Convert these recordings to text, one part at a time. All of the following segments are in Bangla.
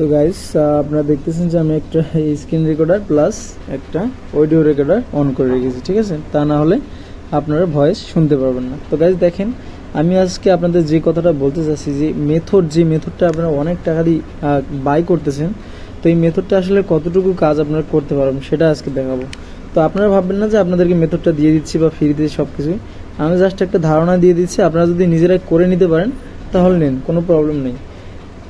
তো গাইস আপনারা দেখতেছেন যে আমি একটা স্ক্রিন রেকর্ডার প্লাস একটা অডিও রেকর্ডার অন করে রেখেছি, ঠিক আছে। তা না হলে আপনারা ভয়েস শুনতে পারবেন না। তো গাইস দেখেন, আমি আজকে আপনাদের যে কথাটা বলতে চাচ্ছি, যে মেথডটা আপনারা অনেক টাকা দিয়ে বাই করতেছেন, তো এই মেথডটা আসলে কতটুকু কাজ আপনারা করতে পারবেন সেটা আজকে দেখাবো। তো আপনারা ভাববেন না যে আপনাদেরকে মেথডটা দিয়ে দিচ্ছি বা ফ্রিতে সব কিছুই, আমি জাস্ট একটা ধারণা দিয়ে দিচ্ছি। আপনারা যদি নিজেরাই করে নিতে পারেন তাহলে নেন, কোনো প্রবলেম নেই।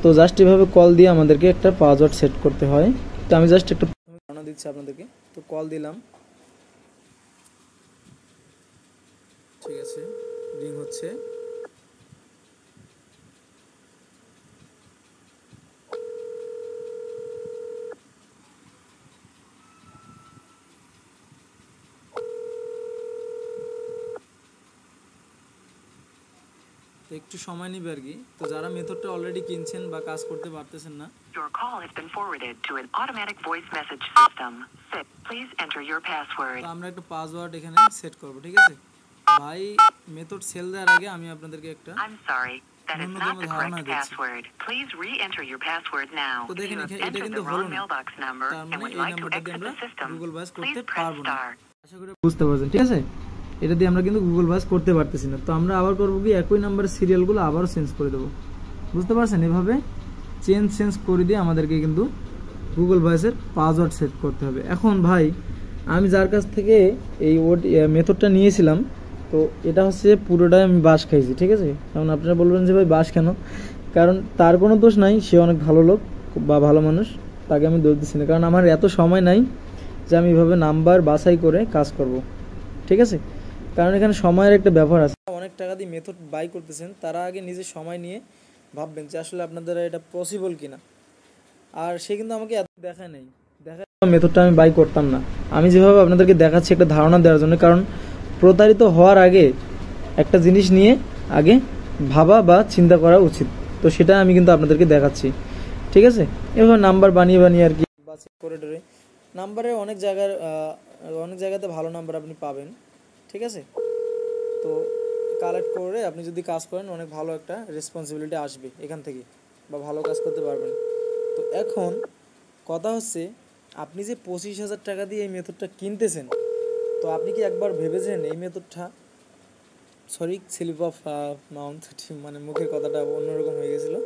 তো জাস্ট এভাবে কল দিয়ে আমাদেরকে একটা পাসওয়ার্ড সেট করতে হয়। তো আমি জাস্ট একটা ধারণা দিচ্ছি আপনাদেরকে। তো কল দিলাম, ঠিক আছে, রিং হচ্ছে। একটু সময় নিবে আর কি। তো যারা মেথডটা অলরেডি কিনছেন বা কাজ করতে পারতেছেন না, Your call has been forwarded to an automatic voice message system. Please enter your password. তো আমরা একটা পাসওয়ার্ড এখানে সেট করব, ঠিক আছে। ভাই মেথড সেল দেওয়ার আগে আমি আপনাদেরকে একটা I'm sorry, that is not the correct password. Please re-enter your password now. তো দেখেন এটা কিন্তু হলো না, তার মানে এই নাম্বারটা দিয়ে আমরা গুগল ভয়েস করতে পারবো না। আশা করি বুঝতে পারছেন, ঠিক আছে। এটা দিয়ে আমরা কিন্তু গুগল ভয়েস করতে পারতেছি না। তো আমরা আবার করবো কি, একই নাম্বারের সিরিয়ালগুলো আবারও চেঞ্জ করে দেবো, বুঝতে পারছেন। এভাবে চেঞ্জ করে দিয়ে আমাদেরকে কিন্তু গুগল ভয়েসের পাসওয়ার্ড সেট করতে হবে। এখন ভাই আমি যার কাছ থেকে এই মেথডটা নিয়েছিলাম, তো এটা হচ্ছে পুরোটাই আমি বাস খাইছি, ঠিক আছে। কারণ আপনারা বলবেন যে ভাই বাস কেন, কারণ তার কোনো দোষ নাই, সে অনেক ভালো লোক বা ভালো মানুষ, তাকে আমি দোষ দিচ্ছি না। কারণ আমার এত সময় নাই যে আমি এভাবে নাম্বার বাছাই করে কাজ করব, ঠিক আছে। কারণ এখানে সময়ের একটা ব্যাপার আছে। অনেক টাকা দিয়ে মেথড বাই করতেছেন, তারা আগে নিজে সময় নিয়ে ভাববেন যে আসলে আপনাদের এটা পসিবল কিনা। আর সে কিন্তু আমাকে এত দেখায় নাই, মেথডটা আমি বাই করতাম না। আমি যেভাবে আপনাদেরকে দেখাচ্ছি একটা ধারণা দেওয়ার জন্য, কারণ প্রতারিত হওয়ার আগে একটা জিনিস নিয়ে আগে ভাবা বা চিন্তা করা উচিত। তো সেটা আমি কিন্তু আপনাদেরকে দেখাচ্ছি, ঠিক আছে। এভাবে নাম্বার বানিয়ে আর কি করে ডরে নাম্বারের অনেক জায়গাতে ভালো নাম্বার আপনি পাবেন, ঠিক আছে। তো কালেক্ট করে আপনি যদি কাজ করেন, অনেক ভালো একটা রেসপন্সিবিলিটি আসবে এখান থেকে, বা ভালো কাজ করতে পারবেন। তো এখন কথা হচ্ছে, আপনি যে 25,000 টাকা দিয়ে এই মেথডটা কিনতেছেন, তো আপনি কি একবার ভেবেছেন এই মেথডটা, সরি স্লিপ অফ মাউন্ট, মানে মুখের কথাটা অন্যরকম হয়ে গেছিল।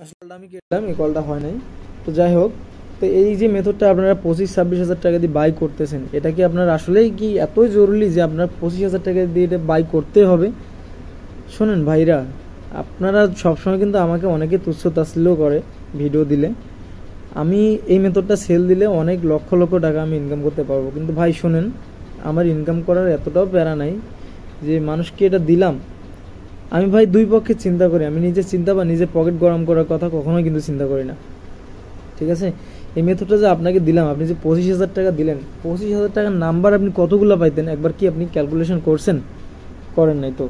আসলে আমি কেটলাম, এই কলটা হয় নাই। তো যাই হোক, তো এই যে মেথডটা আপনারা 25-26,000 টাকা দিয়ে বাই করতেছেন, এটা কি আপনার আসলেই কি এতই জরুরি যে আপনার 25,000 টাকা দিয়ে এটা বাই করতে হবে? শোনেন ভাইরা, আপনারা সবসময় কিন্তু আমাকে অনেকে তুচ্ছ তাচ্ছিল্য করে ভিডিও দিলে। আমি এই মেথডটা সেল দিলে অনেক লক্ষ টাকা আমি ইনকাম করতে পারবো, কিন্তু ভাই শোনেন, আমার ইনকাম করার এতটাও প্যারা নাই যে মানুষকে এটা দিলাম। আমি ভাই দুই পক্ষে চিন্তা করি, আমি নিজে চিন্তা বা নিজে পকেট গরম করার কথা কখনোই কিন্তু চিন্তা করি না, ঠিক আছে। এই মেথডটা যে আপনাকে দিলাম, আপনি যে 25,000 টাকা দিলেন, 25,000 টাকার নাম্বার আপনি কতগুলো পাইতেন একবার কি আপনি ক্যালকুলেশন করছেন? করেন নাই। তো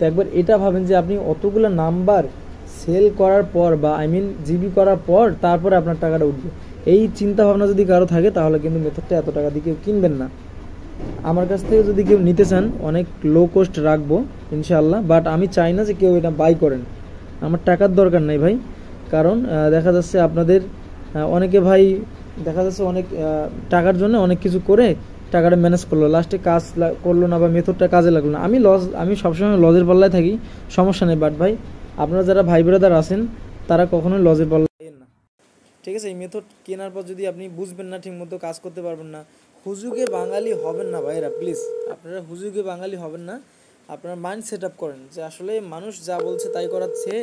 একবার এটা ভাবেন যে আপনি অতগুলো নাম্বার সেল করার পর বা জিবি করার পর তারপরে আপনার টাকাটা উঠবে। এই চিন্তা ভাবনা যদি কারো থাকে, তাহলে কিন্তু মেথডটা এত টাকা দিয়ে কেউ কিনবেন না। আমার কাছ থেকে যদি কেউ নিতে চান, অনেক লো কস্ট রাখবো ইনশাআল্লাহ, বাট আমি চাই না যে কেউ এটা বাই করেন। আমার টাকার দরকার নাই ভাই। কারণ দেখা যাচ্ছে আপনাদের অনেকে ভাই দেখা যাচ্ছে অনেক টাকার জন্য অনেক কিছু করে টাকাটা ম্যানেজ করলো, লাস্টে কাজ করলো না বা মেথডটা কাজে লাগলো না। আমি সবসময় লজের পাল্লায় থাকি, সমস্যা নেই। বাট ভাই আপনারা যারা ভাই ব্রাদার আছেন, তারা কখনোই লজের পাল্লায় না, ঠিক আছে। এই মেথড কেনার পর যদি আপনি বুঝবেন না, ঠিক মতো কাজ করতে পারবেন না, হুজুগে বাঙালি হবেন না ভাইরা, প্লিজ আপনারা হুজুগে বাঙালি হবেন না। আপনারা মাইন্ড সেট আপ করেন যে আসলে মানুষ যা বলছে তাই করাচ্ছে।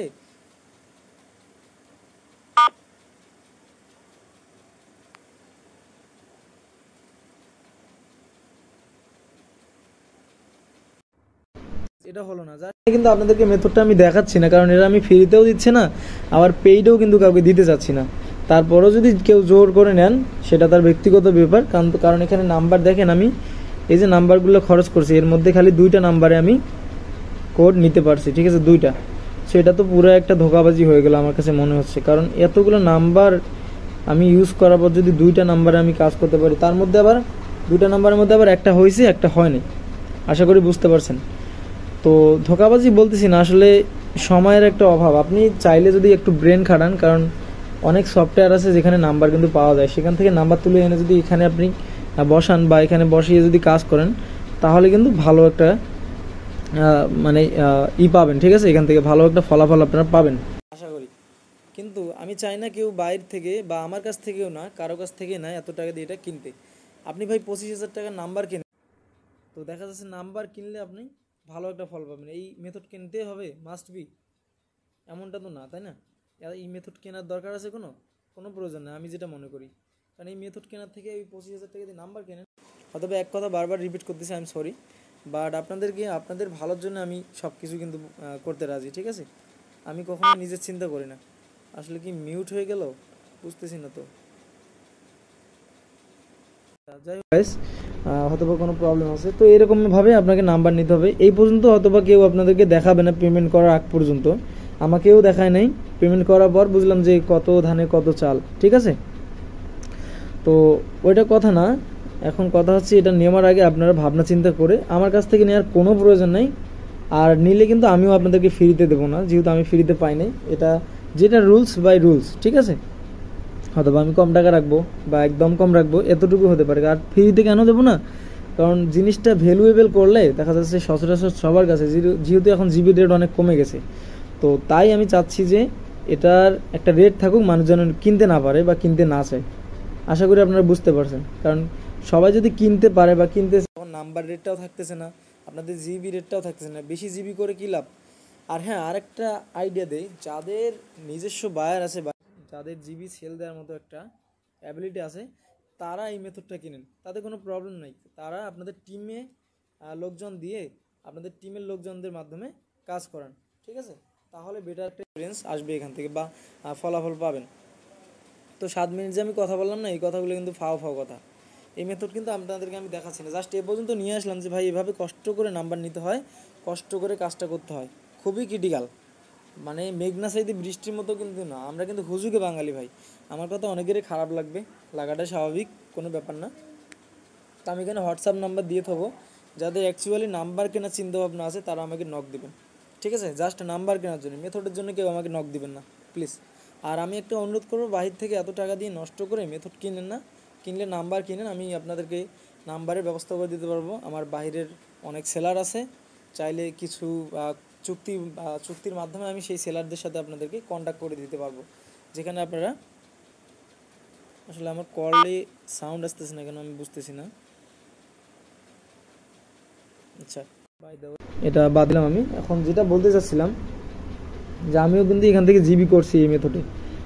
এটা হলো না, কিন্তু আপনাদেরকে মেথডটা আমি দেখাচ্ছি না, কারণ এটা আমি ফ্রিতেও দিচ্ছি না, আবার পেইডও কিন্তু কাউকে দিতে চাচ্ছি না। তারপরও যদি কেউ জোর করে নেন, সেটা তার ব্যক্তিগত ব্যাপার। কারণ এখানে নাম্বার দেখেন, আমি এই যে নাম্বারগুলো খরচ করছি, এর মধ্যে খালি 2টা নাম্বারে আমি কোড নিতে পারছি, ঠিক আছে, 2টা। সেটা তো পুরো একটা ধোঁকাবাজি হয়ে গেল আমার কাছে মনে হচ্ছে। কারণ এতগুলো নাম্বার আমি ইউজ করার পর যদি 2টা নাম্বারে আমি কাজ করতে পারি, তার মধ্যে আবার 2টা নাম্বারের মধ্যে আবার একটা হয়েছে একটা হয়নি, আশা করি বুঝতে পারছেন। তো ধোঁকাবাজি বলতেছি না, আসলে সময়ের একটা অভাব। আপনি চাইলে যদি একটু ব্রেন খাটান, কারণ অনেক সফটওয়্যার আছে যেখানে নাম্বার কিন্তু পাওয়া যায়, সেখান থেকে নাম্বার তুলে এনে যদি এখানে আপনি বসান বা এখানে বসিয়ে যদি কাজ করেন, তাহলে কিন্তু ভালো একটা মানে পাবেন, ঠিক আছে, এখান থেকে ভালো একটা ফলাফল আপনারা পাবেন আশা করি। কিন্তু আমি চাই না কেউ বাইরে থেকে বা আমার কাছ থেকেও না, কারো কাছ থেকে না এত টাকা দিয়ে এটা কিনতে। আপনি ভাই 25,000 টাকার নাম্বার কিনে, তো দেখা যাচ্ছে নাম্বার কিনলে আপনি ভালো একটা ফল পাবেন, এই মেথড কিনতে হবে মাস্ট বি, এমনটা তো না, তাই না? এই মেথড কেনার দরকার আছে কোনো প্রয়োজন নেই আমি যেটা মনে করি। কারণ এই মেথড কেনার থেকে এই 25,000 টাকা দিয়ে নাম্বার কেনেন। অথবা এক কথা বারবার রিপিট করতেছি, আই এম সরি, বাট আপনাদের ভালোর জন্য আমি সব কিছু কিন্তু করতে রাজি, ঠিক আছে? আমি কখনো নিজের চিন্তা করি না। আসলে কি মিউট হয়ে গেল বুঝতেছি না তো, যাই হোক গাইস, হয়তোবা কোনো প্রবলেম আছে। তো এরকমভাবে আপনাকে নাম্বার নিতে হবে। এই পর্যন্ত হয়তোবা কেউ আপনাদেরকে দেখাবে না পেমেন্ট করার আগ পর্যন্ত, আমাকেও দেখায় নাই। পেমেন্ট করার পর বুঝলাম যে কত ধানে কত চাল, ঠিক আছে? তো ওইটা কথা না, এখন কথা হচ্ছে এটা নেওয়ার আগে আপনারা ভাবনা চিন্তা করে, আমার কাছ থেকে নেওয়ার কোনো প্রয়োজন নেই। আর নিলে কিন্তু আমিও আপনাদেরকে ফ্রিতে দেবো না, যেহেতু আমি ফ্রিতে পাই নাই। এটা যেটা রুলস বাই রুলস, ঠিক আছে? হয়তো আমি কম টাকা রাখবো বা একদম কম রাখবো, এতটুকু হতে পারে। আর ফ্রিতে কেন দেবো না? কারণ জিনিসটা ভ্যালুয়েবল করলে দেখা যাচ্ছে সচরাচর সবার কাছে, যেহেতু এখন জিবি রেট অনেক কমে গেছে, তো তাই আমি চাচ্ছি যে এটার একটা রেট থাকুক, মানুষ যেন কিনতে না পারে বা কিনতে না চায়। আশা করি আপনারা বুঝতে পারছেন। কারণ সবাই যদি কিনতে পারে বা কিনতে, তখন নাম্বার রেটটাও থাকতেছে না, আপনাদের জিবি রেটটাও থাকতেছে না, বেশি জিবি করে কী লাভ? আর হ্যাঁ, আরেকটা আইডিয়া দেই, যাদের নিজস্ব বায়ার আছে বা যাদের জিবি সেল দেওয়ার মতো একটা অ্যাবিলিটি আছে, তারা এই মেথডটা কিনেন, তাতে কোনো প্রবলেম নাই। তারা আপনাদের টিমে লোকজন দিয়ে আপনাদের টিমের লোকজনদের মাধ্যমে কাজ করান, ঠিক আছে? তাহলে বেটার একটা এক্সপিরিয়েন্স আসবে এখান থেকে বা ফলাফল পাবেন। তো 7 মিনিট যে আমি কথা বললাম না, এই কথাগুলো কিন্তু ফাও কথা। এই মেথড কিন্তু আপনাদেরকে আমি দেখাচ্ছি না, জাস্ট এ পর্যন্ত নিয়ে আসলাম যে ভাই এভাবে কষ্ট করে নাম্বার নিতে হয়, কষ্ট করে কাজটা করতে হয়, খুবই ক্রিটিক্যাল। মানে মেঘনা চাইতে বৃষ্টির মতো কিন্তু না, আমরা কিন্তু হুজুগে বাঙালি ভাই। আমার কথা অনেকেরই খারাপ লাগাটা স্বাভাবিক, কোনো ব্যাপার না। তো আমি এখানে হোয়াটসঅ্যাপ নাম্বার দিয়ে থাকবো, যাদের অ্যাকচুয়ালি নাম্বার কেনার চিন্তাভাবনা আছে তারা আমাকে নক দেবেন, ঠিক আছে? জাস্ট নাম্বার কেনার জন্য, মেথডের জন্য কেউ আমাকে নক দিবেন না প্লিজ। আর আমি একটা অনুরোধ করবো, বাহির থেকে এত টাকা দিয়ে নষ্ট করে মেথড কিনেন না, কিনলে নাম্বার কিনেন। আমি আপনাদেরকে নাম্বারের ব্যবস্থা করে দিতে পারবো। আমার বাইরের অনেক সেলার আছে, চাইলে কিছু চুক্তির মাধ্যমে আমি সেই সেলারদের সাথে আপনাদেরকে কন্ট্যাক্ট করে দিতে পারবো, যেখানে আপনারা, আসলে আমার কলে সাউন্ড আসতেছে না কেন আমি বুঝতেছি না। আচ্ছা, এটা বাদ দিলাম। আমি এখন যেটা বলতে চাচ্ছিলাম যে আমিও কিন্তু এখান থেকে জিবি করছি এই মেথডে।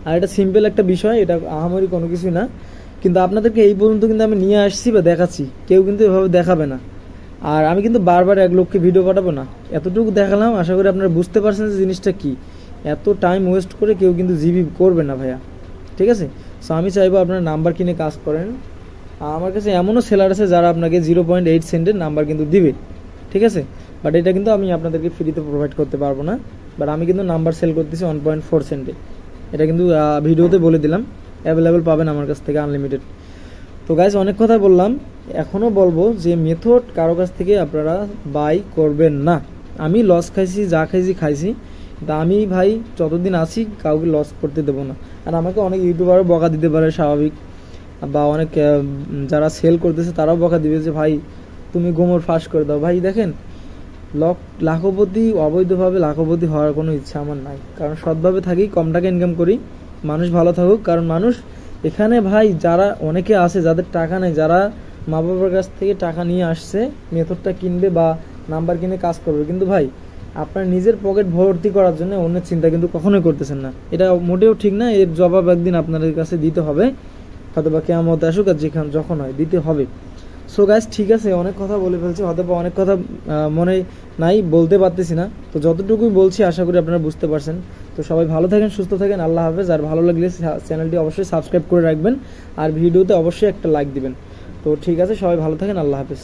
আর এটা সিম্পল একটা বিষয়, এটা আহামরি কোনো কিছুই না। কিন্তু আপনাদেরকে এই পর্যন্ত কিন্তু আমি নিয়ে আসছি বা দেখাচ্ছি, কেউ কিন্তু এভাবে দেখাবে না। আর আমি কিন্তু বারবার এক লোককে ভিডিও পাঠাবো না, এতটুকু দেখালাম। আশা করি আপনারা বুঝতে পারছেন যে জিনিসটা কি। এত টাইম ওয়েস্ট করে কেউ কিন্তু জিবি করবে না ভাইয়া, ঠিক আছে? সো আমি চাইবো আপনারা নাম্বার কিনে কাজ করেন। আমার কাছে এমনও সেলার আছে যারা আপনাকে 0.8 সেন্টের নাম্বার কিন্তু দিবে, ঠিক আছে? বাট এটা কিন্তু আমি আপনাদেরকে ফ্রিতে প্রোভাইড করতে পারবো না। বাট আমি কিন্তু নাম্বার সেল করতেছি 1.4 সেন্টে, এটা কিন্তু ভিডিওতে বলে দিলাম। অ্যাভেলেবেল পাবেন আমার কাছ থেকে আনলিমিটেড। তো গাইস, অনেক কথা বললাম, এখনও বলবো যে মেথড কারো কাছ থেকে আপনারা বাই করবেন না। আমি লস খাইছি, যা খাইছি, তা আমি ভাই যতদিন আছি কাউকে লস করতে দেবো না। আর আমাকে অনেক ইউটিউবারও বকা দিতে পারে, স্বাভাবিক, বা অনেক যারা সেল করতেছে তারাও বকা দিবে যে ভাই তুমি গোমর ফাঁস করে দাও। ভাই দেখেন, লাখপতি, অবৈধভাবে লাখপতি হওয়ার কোনো ইচ্ছা আমার নাই। কারণ সৎভাবে থাকি, কম টাকা ইনকাম করি, মানুষ ভালো থাকুক। কারণ মানুষ এখানে ভাই যারা অনেকে আছে যাদের টাকা নেই, যারা মা বাবার কাছ থেকে টাকা নিয়ে আসছে মেথডটা কিনবে বা নাম্বার কিনে কাজ করবে, কিন্তু ভাই আপনার নিজের পকেট ভর্তি করার জন্য অন্যের চিন্তা কিন্তু কখনোই করতেছেন না। এটা মোটেও ঠিক না। এর জবাব একদিন আপনাদের কাছে দিতে হবে, হয়তো বা কিয়ামত আসুক আর যখন হয় দিতে হবে। সো গাইস, ঠিক আছে, অনেক কথা বলে ফেলছি, হয়তো বা অনেক কথা মনে নাই, বলতে পারতেছি না। তো যতটুকুই বলছি আশা করি আপনারা বুঝতে পারছেন। তো সবাই ভালো থাকেন, সুস্থ থাকেন, আল্লাহ হাফেজ। আর ভালো লাগলে চ্যানেলটি অবশ্যই সাবস্ক্রাইব করে রাখবেন, আর ভিডিওতে অবশ্যই একটা লাইক দিবেন। তো ঠিক আছে, সবাই ভালো থাকেন, আল্লাহ হাফেজ।